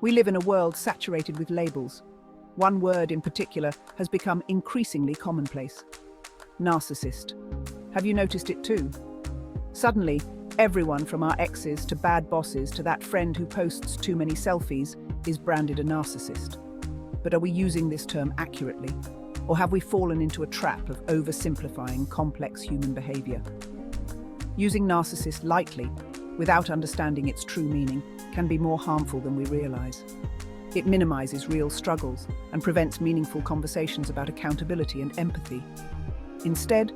We live in a world saturated with labels. One word in particular has become increasingly commonplace: narcissist. Have you noticed it too? Suddenly, everyone from our exes to bad bosses to that friend who posts too many selfies is branded a narcissist. But are we using this term accurately? Or have we fallen into a trap of oversimplifying complex human behavior? Using narcissist lightly, without understanding its true meaning, can be more harmful than we realize. It minimizes real struggles and prevents meaningful conversations about accountability and empathy. Instead,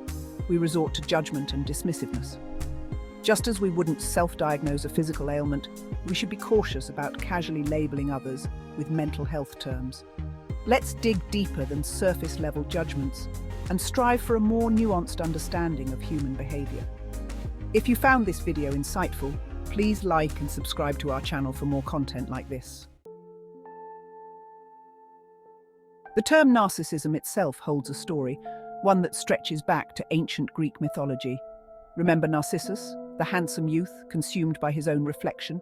we resort to judgment and dismissiveness. Just as we wouldn't self-diagnose a physical ailment, we should be cautious about casually labeling others with mental health terms. Let's dig deeper than surface-level judgments and strive for a more nuanced understanding of human behavior. If you found this video insightful, please like and subscribe to our channel for more content like this. The term narcissism itself holds a story, one that stretches back to ancient Greek mythology. Remember Narcissus, the handsome youth consumed by his own reflection?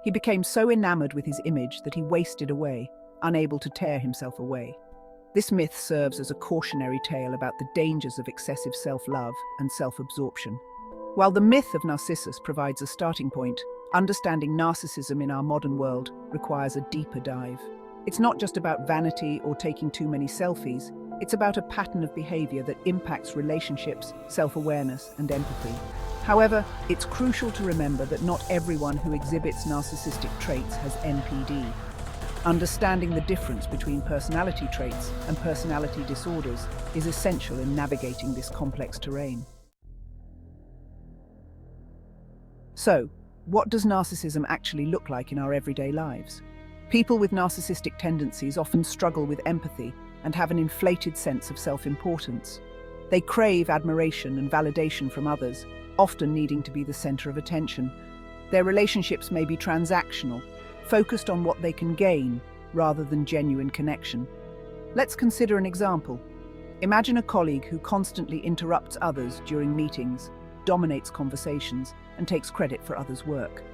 He became so enamored with his image that he wasted away, unable to tear himself away. This myth serves as a cautionary tale about the dangers of excessive self-love and self-absorption. While the myth of Narcissus provides a starting point, understanding narcissism in our modern world requires a deeper dive. It's not just about vanity or taking too many selfies. It's about a pattern of behavior that impacts relationships, self-awareness, and empathy. However, it's crucial to remember that not everyone who exhibits narcissistic traits has NPD. Understanding the difference between personality traits and personality disorders is essential in navigating this complex terrain. So, what does narcissism actually look like in our everyday lives? People with narcissistic tendencies often struggle with empathy and have an inflated sense of self-importance. They crave admiration and validation from others, often needing to be the center of attention. Their relationships may be transactional, focused on what they can gain rather than genuine connection. Let's consider an example. Imagine a colleague who constantly interrupts others during meetings, dominates conversations, and takes credit for others' work.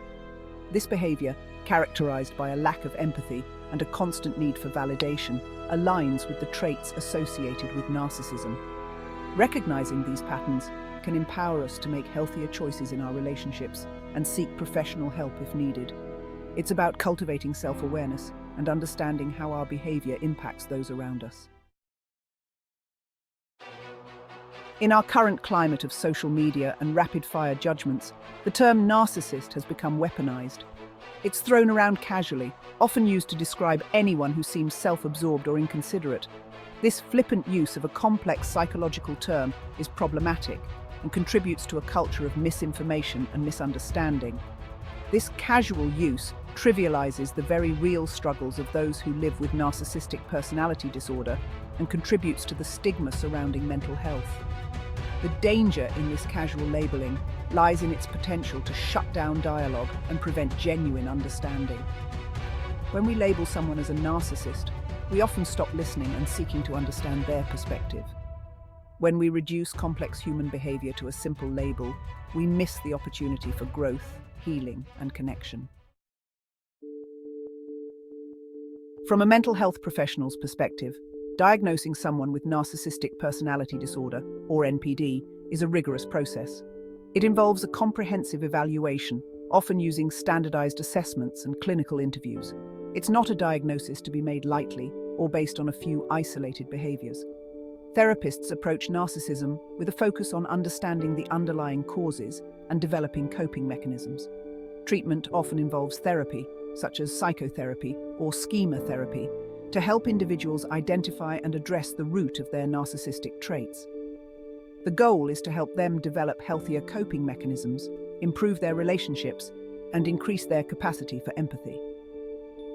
This behavior, characterized by a lack of empathy and a constant need for validation, aligns with the traits associated with narcissism. Recognizing these patterns can empower us to make healthier choices in our relationships and seek professional help if needed. It's about cultivating self-awareness and understanding how our behavior impacts those around us. In our current climate of social media and rapid-fire judgments, the term narcissist has become weaponized. It's thrown around casually, often used to describe anyone who seems self-absorbed or inconsiderate. This flippant use of a complex psychological term is problematic and contributes to a culture of misinformation and misunderstanding. This casual use trivializes the very real struggles of those who live with narcissistic personality disorder and contributes to the stigma surrounding mental health. The danger in this casual labeling lies in its potential to shut down dialogue and prevent genuine understanding. When we label someone as a narcissist, we often stop listening and seeking to understand their perspective. When we reduce complex human behavior to a simple label, we miss the opportunity for growth, healing, and connection. From a mental health professional's perspective, diagnosing someone with narcissistic personality disorder, or NPD, is a rigorous process. It involves a comprehensive evaluation, often using standardized assessments and clinical interviews. It's not a diagnosis to be made lightly or based on a few isolated behaviors. Therapists approach narcissism with a focus on understanding the underlying causes and developing coping mechanisms. Treatment often involves therapy, such as psychotherapy or schema therapy, to help individuals identify and address the root of their narcissistic traits. The goal is to help them develop healthier coping mechanisms, improve their relationships, and increase their capacity for empathy.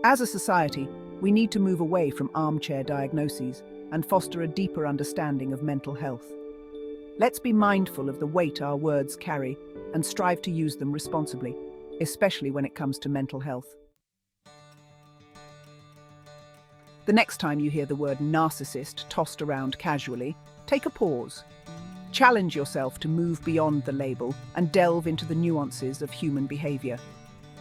As a society, we need to move away from armchair diagnoses and foster a deeper understanding of mental health. Let's be mindful of the weight our words carry and strive to use them responsibly, especially when it comes to mental health. The next time you hear the word narcissist tossed around casually, take a pause. Challenge yourself to move beyond the label and delve into the nuances of human behavior.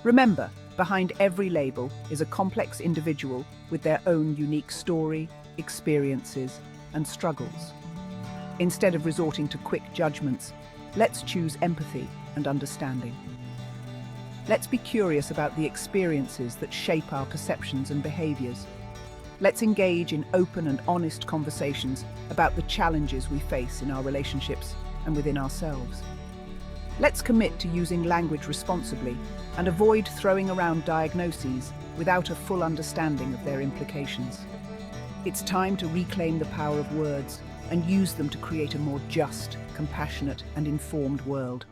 Remember, Behind every label is a complex individual with their own unique story, experiences, and struggles. Instead of resorting to quick judgments, let's choose empathy and understanding. Let's be curious about the experiences that shape our perceptions and behaviors. Let's engage in open and honest conversations about the challenges we face in our relationships and within ourselves. Let's commit to using language responsibly and avoid throwing around diagnoses without a full understanding of their implications. It's time to reclaim the power of words and use them to create a more just, compassionate, and informed world.